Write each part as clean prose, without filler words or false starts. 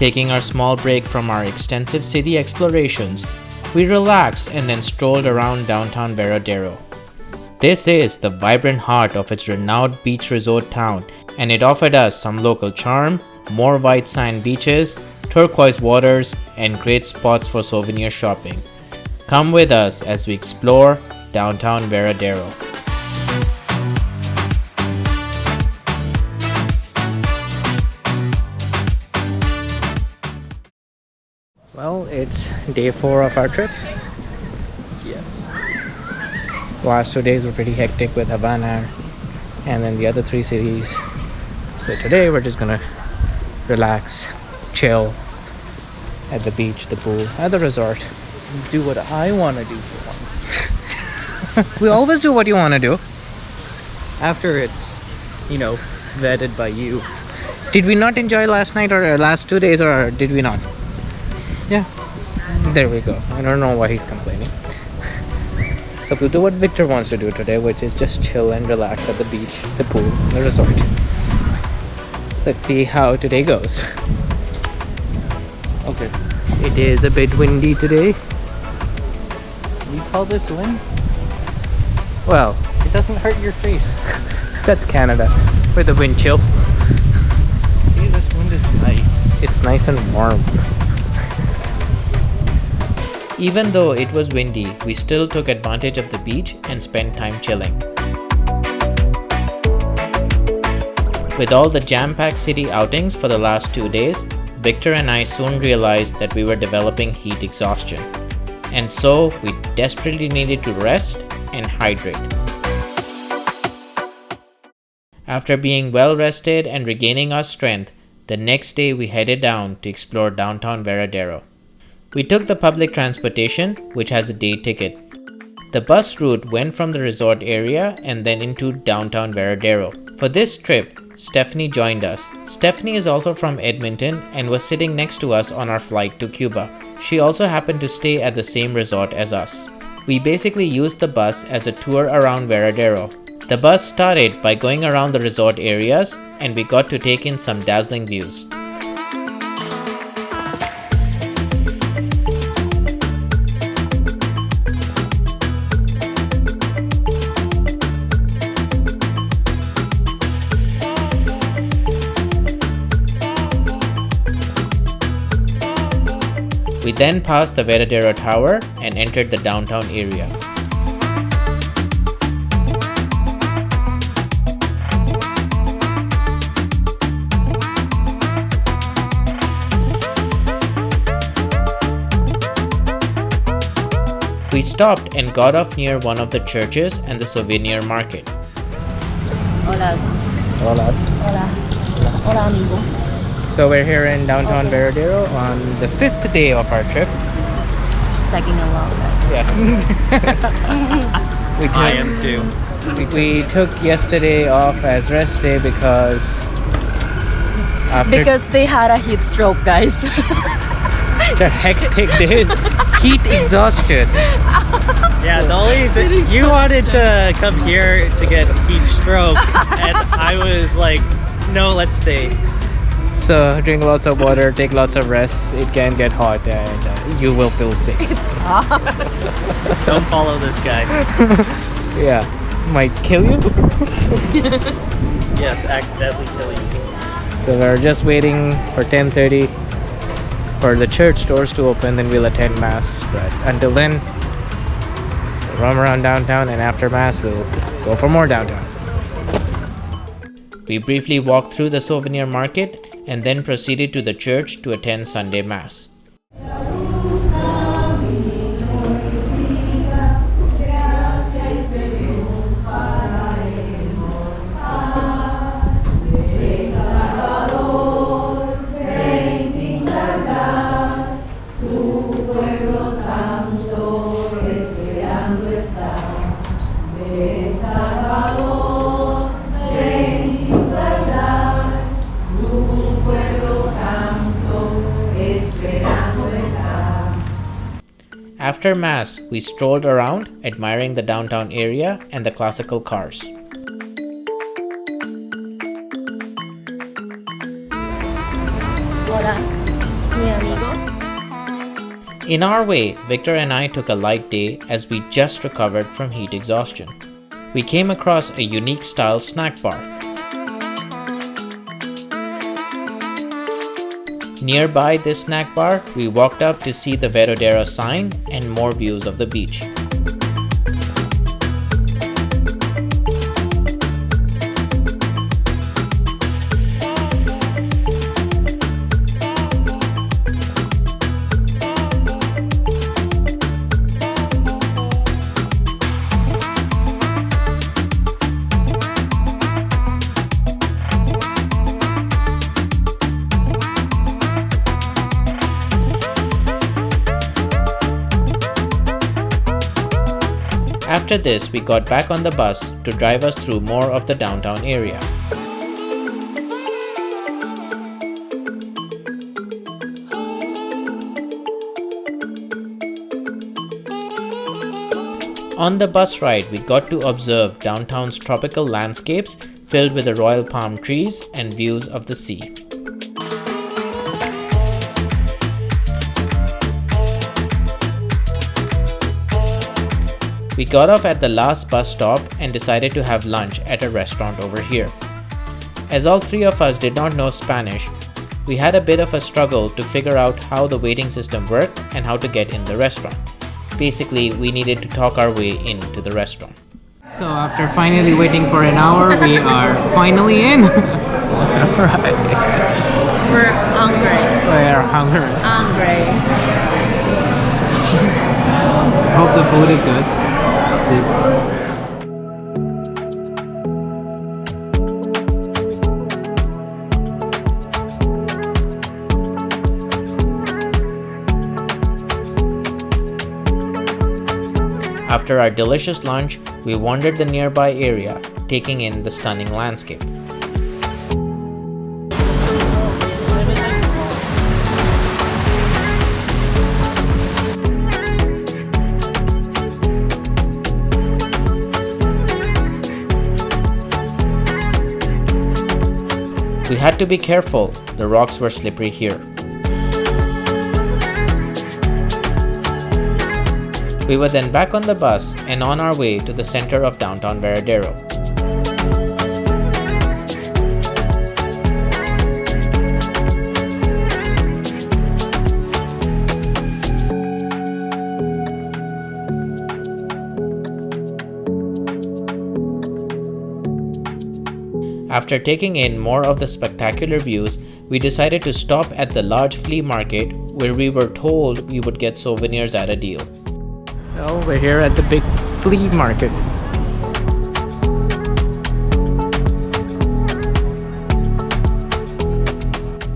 Taking our small break from our extensive city explorations, we relaxed and then strolled around downtown Veradero. This is the vibrant heart of its renowned beach resort town, and it offered us some local charm, more white sand beaches, turquoise waters, and great spots for souvenir shopping. Come with us as we explore downtown Varadero. Well, it's day 4 of our trip. Yes. The last 2 days were pretty hectic with Havana and then the other 3 cities. So today we're just gonna relax, chill at the beach, the pool, at the resort. Do what I want to do for once. We always do what you want to do. After it's, vetted by you. Did we not enjoy last night or last 2 days, or did we not? Yeah. There we go. I don't know why he's complaining. So we'll do what Victor wants to do today, which is just chill and relax at the beach, the pool, the resort. Let's see how today goes. Okay. It is a bit windy today. You call this wind? Well, It doesn't hurt your face. that's Canada with the wind chill. See, this wind is nice. It's nice and warm. Even though it was windy, we still took advantage of the beach and spent time chilling. With all the jam-packed city outings for the last 2 days, Victor and I soon realized that we were developing heat exhaustion. And so we desperately needed to rest and hydrate. After being well rested and regaining our strength, the next day we headed down to explore downtown Veradero. We took the public transportation, which has a day ticket. The bus route went from the resort area and then into downtown Veradero. For this trip, Stephanie joined us. Stephanie is also from Edmonton and was sitting next to us on our flight to Cuba. She also happened to stay at the same resort as us. We basically used the bus as a tour around Veradero. The bus started by going around the resort areas, and we got to take in some dazzling views. We then passed the Veradero Tower and entered the downtown area. We stopped and got off near one of the churches and the souvenir market. Hola. Hola. Hola. Hola, amigo. So we're here in downtown Veradero on the 5th day of our trip. Just tagging along. Yes. I am too. We took yesterday off as rest day because They had a heat stroke, guys. the hectic day, heat exhaustion. Yeah, you wanted to come here to get heat stroke, and I was like, no, let's stay. So drink lots of water, take lots of rest. It can get hot and you will feel sick. Don't follow this guy. Yeah, might kill you. Yes, accidentally kill you. So we're just waiting for 10:30 for the church doors to open, then we'll attend mass. But until then, we'll roam around downtown, and after mass we'll go for more downtown. We briefly walked through the souvenir market and then proceeded to the church to attend Sunday mass. After mass, we strolled around, admiring the downtown area and the classical cars. Hola. In our way, Victor and I took a light day as we just recovered from heat exhaustion. We came across a unique style snack bar. Nearby this snack bar, we walked up to see the Veradero sign and more views of the beach. After this, we got back on the bus to drive us through more of the downtown area. On the bus ride, we got to observe downtown's tropical landscapes filled with the royal palm trees and views of the sea. We got off at the last bus stop and decided to have lunch at a restaurant over here. As all three of us did not know Spanish, we had a bit of a struggle to figure out how the waiting system worked and how to get in the restaurant. Basically, we needed to talk our way into the restaurant. So after finally waiting for an hour, we are finally in. Right. We're hungry. We're hungry. Hungry. Hope the food is good. After our delicious lunch, we wandered the nearby area, taking in the stunning landscape. We had to be careful, the rocks were slippery here. We were then back on the bus and on our way to the center of downtown Varadero. After taking in more of the spectacular views, we decided to stop at the large flea market where we were told we would get souvenirs at a deal. Well, we're here at the big flea market.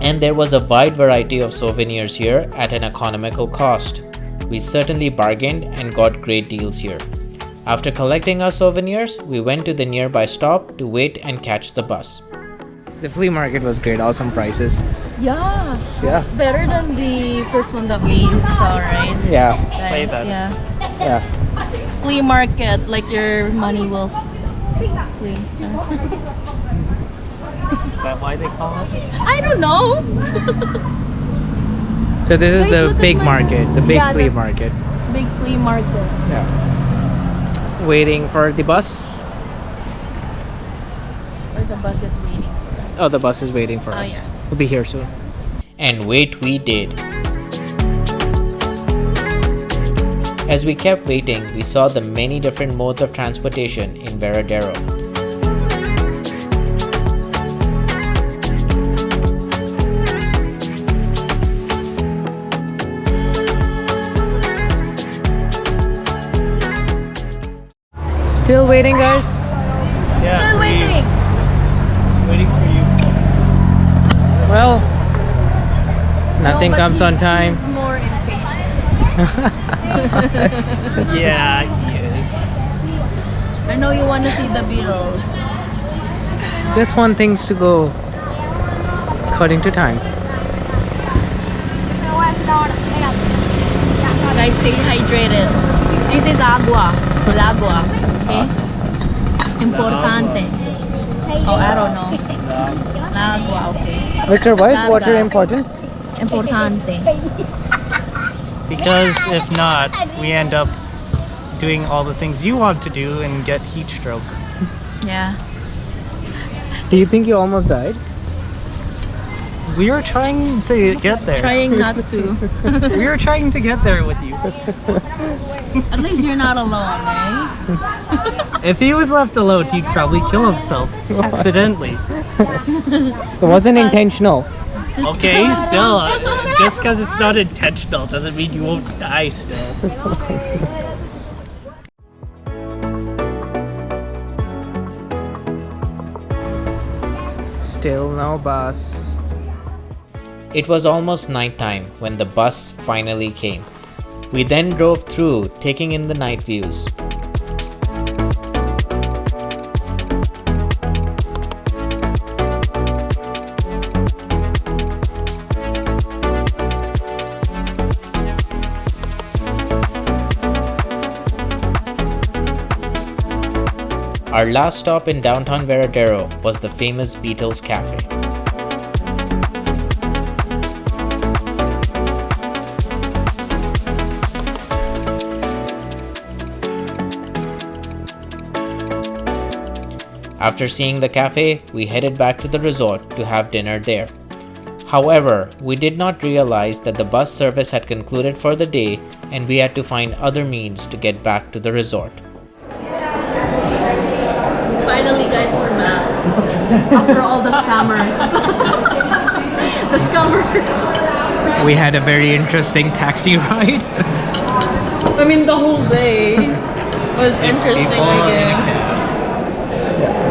And there was a wide variety of souvenirs here at an economical cost. We certainly bargained and got great deals here. After collecting our souvenirs, we went to the nearby stop to wait and catch the bus. The flea market was great, awesome prices. Yeah. Yeah. Better than the first one that we saw, right? Yeah. Guys, better. yeah. Yeah. Flea market, like your money will flee. Is that why they call it? I don't know. So this is Guys, the look at big my- market, the big Yeah, flea the- market. Big flea market. Yeah. Waiting for the bus. Or the bus is waiting for us. Oh, the bus is waiting for Oh, us. yeah. We'll be here soon. And wait we did. As we kept waiting, we saw the many different modes of transportation in Veradero. Still waiting, guys? Yeah. Still waiting. Waiting for you. Well, nothing No, but comes on he's time. more impatient. Yeah, he is. I know you want to see the Beatles. Just want things to go according to time. Guys, stay hydrated. This is agua. Agua. Okay? Importante. Oh, I don't know. Agua, okay. Victor, why is Larga. water important? Importante. Because if not, we end up doing all the things you want to do and get heat stroke. Yeah. Do you think you almost died? We were trying to get there. Trying not to. We were trying to get there with you. At least you're not alone, eh? If he was left alone, he'd probably kill himself accidentally. It wasn't intentional. Okay, still, just because it's not intentional doesn't mean you won't die still. Still no bus. It was almost nighttime when the bus finally came. We then drove through, taking in the night views. Our last stop in downtown Veradero was the famous Beatles Cafe. After seeing the cafe, we headed back to the resort to have dinner there. However, we did not realize that the bus service had concluded for the day and we had to find other means to get back to the resort. Finally, guys, we're back. After all the scammers. The scammers. We had a very interesting taxi ride. I mean, the whole day was interesting, I guess.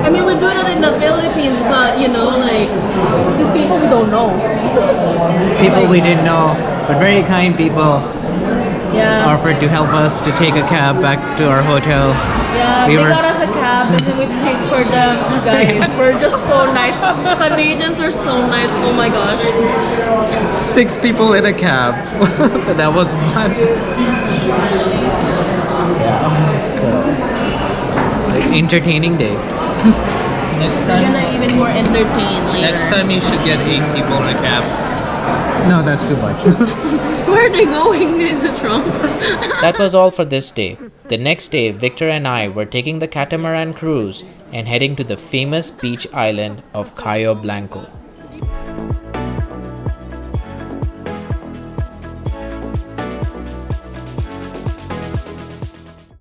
I mean, we do it in the Philippines, but you know, like, these people we don't know. People we didn't know, but very kind people Yeah. offered to help us to take a cab back to our hotel. Yeah, We they were got us a cab and then we paid for them, guys. We're just so nice. Canadians are so nice. Oh my gosh. 6 people in a cab. That was fun. So, it's an entertaining day. Next We're gonna even more entertain later. next time you should get 8 people in a cab. No, that's too much. Where are they going in the trunk? That was all for this day. The next day, Victor and I were taking the catamaran cruise and heading to the famous beach island of Cayo Blanco.